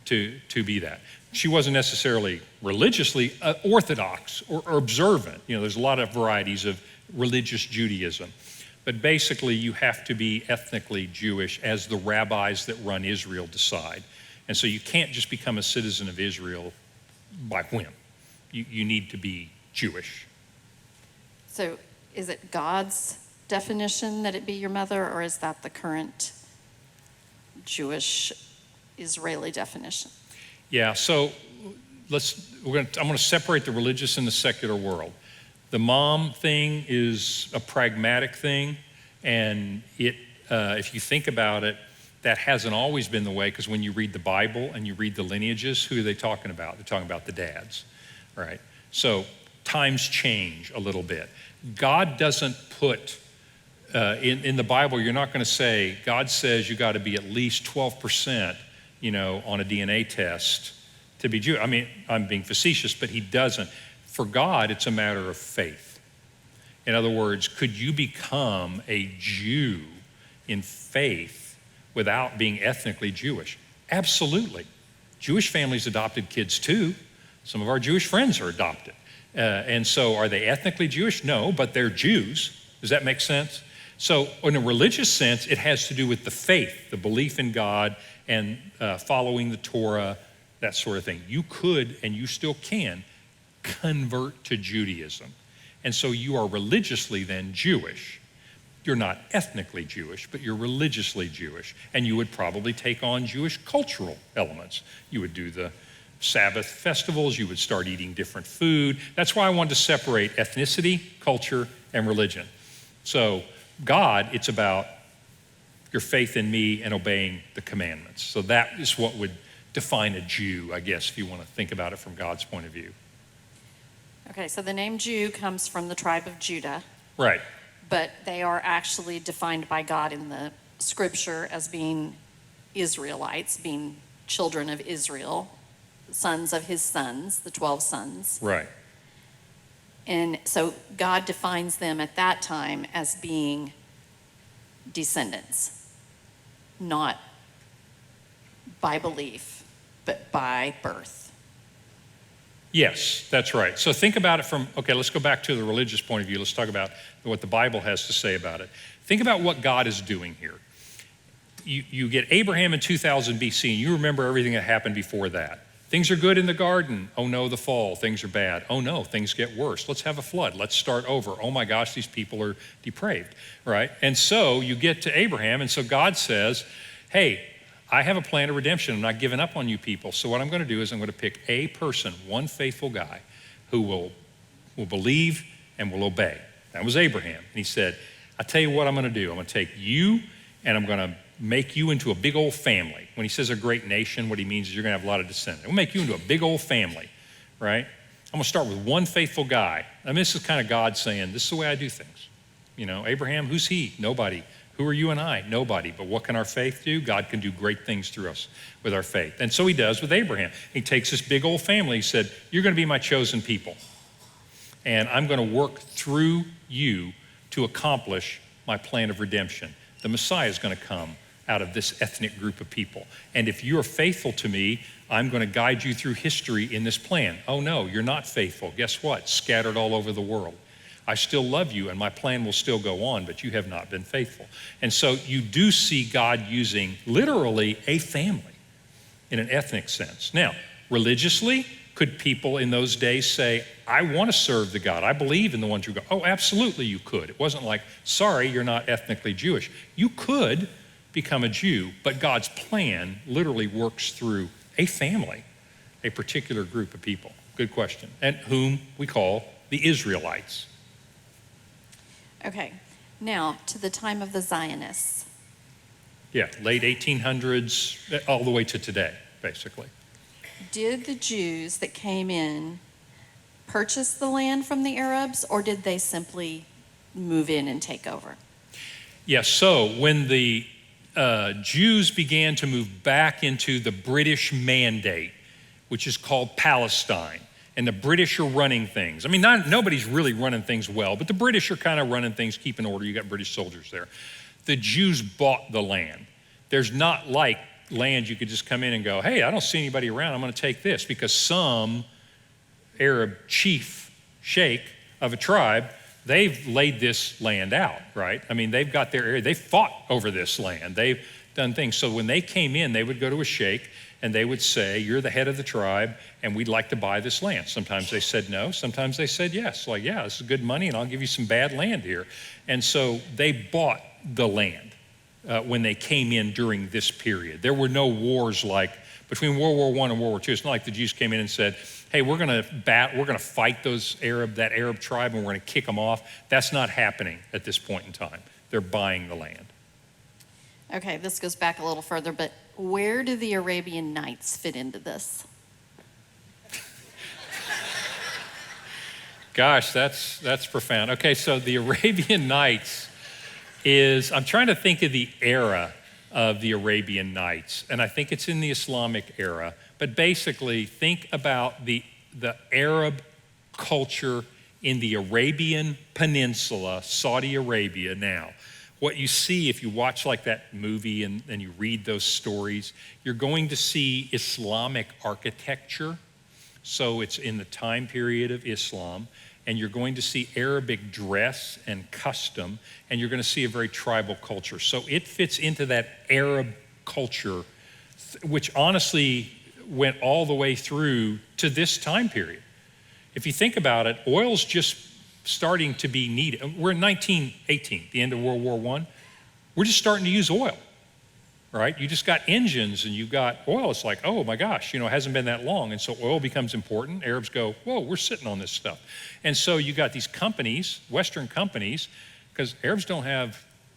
to be that. She wasn't necessarily religiously orthodox or observant. There's a lot of varieties of religious Judaism. But basically, you have to be ethnically Jewish as the rabbis that run Israel decide. And so you can't just become a citizen of Israel by whim. You need to be Jewish. So is it God's definition that it be your mother, or is that the current Jewish Israeli definition? Yeah, so I'm going to separate the religious and the secular world. The mom thing is a pragmatic thing, and if you think about it, that hasn't always been the way, because when you read the Bible and you read the lineages, who are they talking about? They're talking about the dads, right? So times change a little bit. God doesn't put, in the Bible, you're not going to say, God says you got to be at least 12%, on a DNA test to be Jewish. I mean, I'm being facetious, but he doesn't. For God, it's a matter of faith. In other words, could you become a Jew in faith without being ethnically Jewish? Absolutely. Jewish families adopted kids too. Some of our Jewish friends are adopted. And so are they ethnically Jewish? No, but they're Jews. Does that make sense? So in a religious sense, it has to do with the faith, the belief in God, and following the Torah, that sort of thing. You could, and you still can, convert to Judaism. And so you are religiously then Jewish. You're not ethnically Jewish, but you're religiously Jewish. And you would probably take on Jewish cultural elements. You would do the Sabbath festivals, you would start eating different food. That's why I wanted to separate ethnicity, culture, and religion. So God, it's about your faith in me and obeying the commandments. So that is what would define a Jew, I guess, if you want to think about it from God's point of view. Okay, so the name Jew comes from the tribe of Judah. Right. But they are actually defined by God in the scripture as being Israelites, being children of Israel, sons of his sons, the 12 sons. Right. And so God defines them at that time as being descendants, not by belief, but by birth. Yes, that's right. So think about it let's go back to the religious point of view. Let's talk about what the Bible has to say about it. Think about what God is doing here. You get Abraham in 2000 BC, and you remember everything that happened before that. Things are good in the garden. Oh no, the fall, things are bad. Oh no, things get worse. Let's have a flood. Let's start over. Oh my gosh, these people are depraved, right? And so you get to Abraham, and so God says, hey, I have a plan of redemption. I'm not giving up on you people. So what I'm going to do is I'm going to pick a person, one faithful guy, who will believe and will obey. That was Abraham. And he said, I tell you what I'm going to do. I'm going to take you and I'm going to make you into a big old family. When he says a great nation, what he means is you're going to have a lot of descendants. We'll make you into a big old family, right? I'm going to start with one faithful guy. I mean, this is kind of God saying, this is the way I do things. You know, Abraham, who's he? Nobody. Who are you and I? Nobody. But what can our faith do? God can do great things through us with our faith. And so he does with Abraham. He takes this big old family. He said, you're going to be my chosen people. And I'm going to work through you to accomplish my plan of redemption. The Messiah is going to come out of this ethnic group of people. And if you're faithful to me, I'm going to guide you through history in this plan. Oh no, you're not faithful. Guess what? Scattered all over the world. I still love you and my plan will still go on, but you have not been faithful. And so you do see God using literally a family in an ethnic sense. Now, religiously, could people in those days say, I want to serve the God. I believe in the one true God. Oh, absolutely you could. It wasn't like, sorry, you're not ethnically Jewish. You could become a Jew, but God's plan literally works through a family, a particular group of people. Good question. And whom we call the Israelites. Okay, now to the time of the Zionists. Yeah, late 1800s, all the way to today, basically. Did the Jews that came in purchase the land from the Arabs, or did they simply move in and take over? Yeah, so when the Jews began to move back into the British Mandate, which is called Palestine, and the British are running things. I mean, nobody's really running things well, but the British are kind of running things, keeping order. You got British soldiers there. The Jews bought the land. There's not like land you could just come in and go, hey, I don't see anybody around, I'm going to take this, because some Arab chief, sheikh of a tribe, they've laid this land out, right? I mean, they've got their area, they fought over this land, they've done things. So when they came in, they would go to a sheikh and they would say, you're the head of the tribe and we'd like to buy this land. Sometimes they said no, sometimes they said yes. Like, yeah, this is good money and I'll give you some bad land here. And so they bought the land when they came in during this period. There were no wars like between World War I and World War II. It's not like the Jews came in and said, hey, we're going to fight that Arab tribe and we're going to kick them off. That's not happening at this point in time. They're buying the land. Okay, this goes back a little further, but where do the Arabian Nights fit into this? Gosh, that's profound. Okay, so the Arabian Nights is, I'm trying to think of the era of the Arabian Nights, and I think it's in the Islamic era, but basically think about the Arab culture in the Arabian Peninsula, Saudi Arabia now. What you see if you watch like that movie and you read those stories, you're going to see Islamic architecture. So it's in the time period of Islam, and you're going to see Arabic dress and custom, and you're going to see a very tribal culture. So it fits into that Arab culture, which honestly went all the way through to this time period. If you think about it, oil's just starting to be needed. We're in 1918, the end of World War I. We're just starting to use oil, right? You just got engines and you've got oil. It's like, oh my gosh, it hasn't been that long. And so oil becomes important. Arabs go, whoa, we're sitting on this stuff. And so you got these companies, Western companies, because Arabs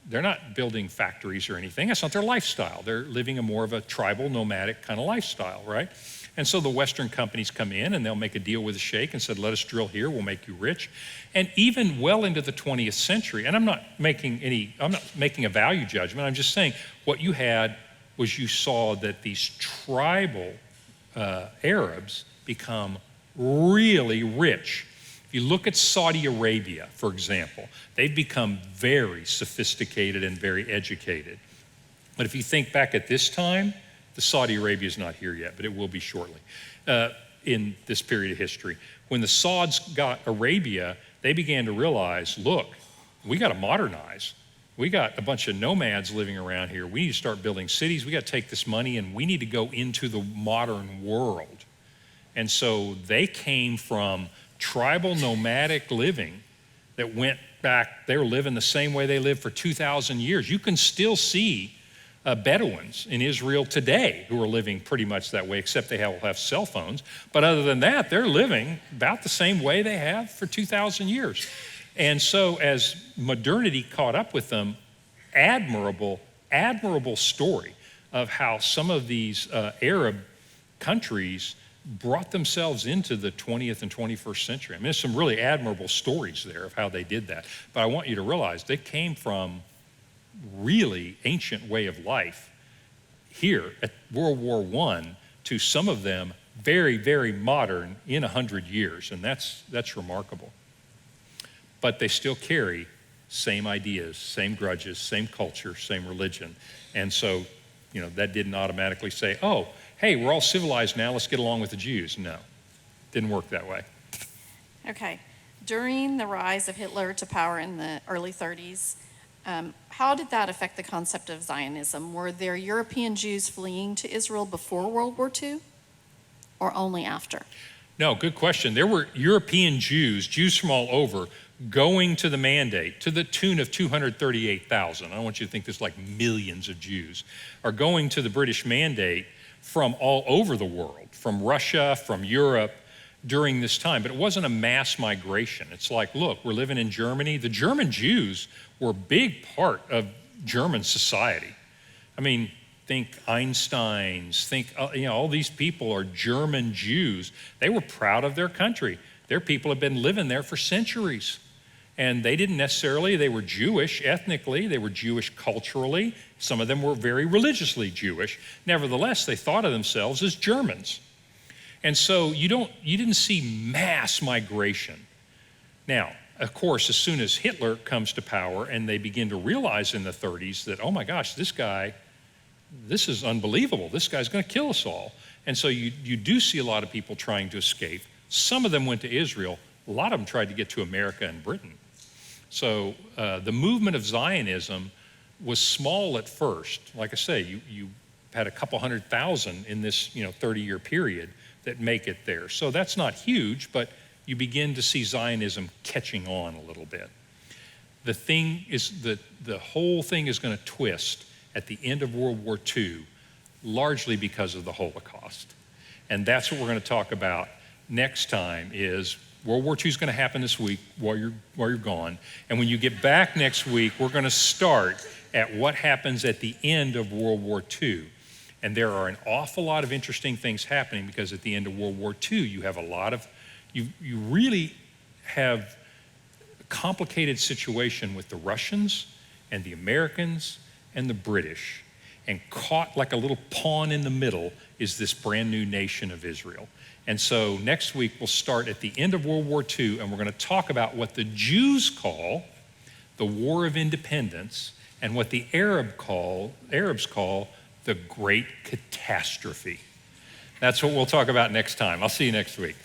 they're not building factories or anything. That's not their lifestyle. They're living a more of a tribal, nomadic kind of lifestyle, right? And so the Western companies come in and they'll make a deal with a sheikh and said, let us drill here, we'll make you rich. And even well into the 20th century, and I'm not making a value judgment, I'm just saying what you had was you saw that these tribal Arabs become really rich. If you look at Saudi Arabia, for example, they've become very sophisticated and very educated. But if you think back at this time, the Saudi Arabia is not here yet, but it will be shortly in this period of history. When the Sauds got Arabia, they began to realize, look, we got to modernize. We got a bunch of nomads living around here. We need to start building cities. We got to take this money and we need to go into the modern world. And so they came from tribal nomadic living that went back, they were living the same way they lived for 2,000 years. You can still see Bedouins in Israel today who are living pretty much that way, except they have cell phones. But other than that, they're living about the same way they have for 2,000 years. And so as modernity caught up with them, admirable story of how some of these Arab countries brought themselves into the 20th and 21st century. I mean, there's some really admirable stories there of how they did that. But I want you to realize they came from really ancient way of life here at World War I to some of them very, very modern in 100 years, and that's remarkable. But they still carry same ideas, same grudges, same culture, same religion. And so, that didn't automatically say, oh, hey, we're all civilized now, let's get along with the Jews. No, didn't work that way. Okay. During the rise of Hitler to power in the early 30s, how did that affect the concept of Zionism? Were there European Jews fleeing to Israel before World War II or only after? No, good question. There were European Jews from all over, going to the mandate to the tune of 238,000. I don't want you to think there's like millions of Jews, are going to the British mandate from all over the world, from Russia, from Europe during this time. But it wasn't a mass migration. It's like, look, we're living in Germany. The German Jews were a big part of German society. I mean, think Einsteins, think, all these people are German Jews. They were proud of their country. Their people have been living there for centuries. And they didn't necessarily, they were Jewish ethnically, they were Jewish culturally. Some of them were very religiously Jewish. Nevertheless, they thought of themselves as Germans. And so you didn't see mass migration. Now, of course, as soon as Hitler comes to power and they begin to realize in the 30s that, oh my gosh, this is unbelievable. This guy's going to kill us all. And so you do see a lot of people trying to escape. Some of them went to Israel. A lot of them tried to get to America and Britain. So the movement of Zionism was small at first. Like I say, you had a couple 100,000 in this 30-year period that make it there. So that's not huge, but you begin to see Zionism catching on a little bit. The thing is that the whole thing is going to twist at the end of World War II, largely because of the Holocaust. And that's what we're going to talk about next time. Is World War II is going to happen this week while you're gone. And when you get back next week, we're going to start at what happens at the end of World War II. And there are an awful lot of interesting things happening, because at the end of World War II, you have you really have a complicated situation with the Russians and the Americans and the British. And caught like a little pawn in the middle is this brand new nation of Israel. And so next week we'll start at the end of World War II, and we're going to talk about what the Jews call the War of Independence and what the Arabs call the Great Catastrophe. That's what we'll talk about next time. I'll see you next week.